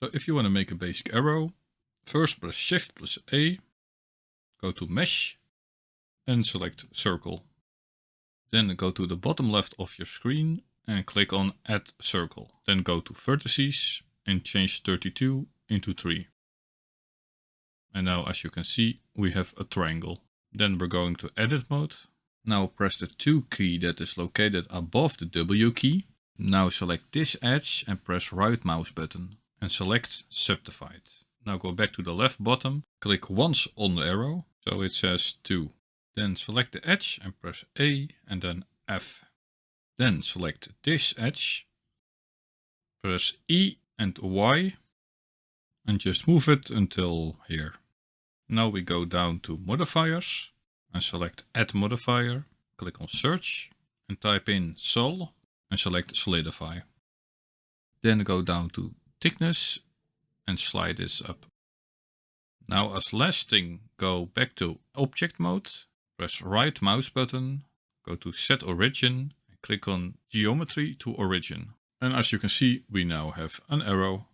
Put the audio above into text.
So if you want to make a basic arrow, first press Shift plus A, go to Mesh and select Circle. Then go to the bottom left of your screen and click on Add Circle. Then go to Vertices and change 32 into 3. And now as you can see, we have a triangle. Then we're going to Edit mode. Now press the 2 key that is located above the W key. Now select this edge and press right mouse button and select Subdivide. Now go back to the left bottom, click once on the arrow, so it says 2. Then select the edge and press A and then F. Then select this edge, press E and Y and just move it until here. Now we go down to modifiers and select Add Modifier, click on Search and type in Sol and select Solidify. Then go down to Thickness and slide this up. Now as last thing, go back to Object mode, press right mouse button, go to Set Origin and click on Geometry to Origin. And as you can see, we now have an arrow.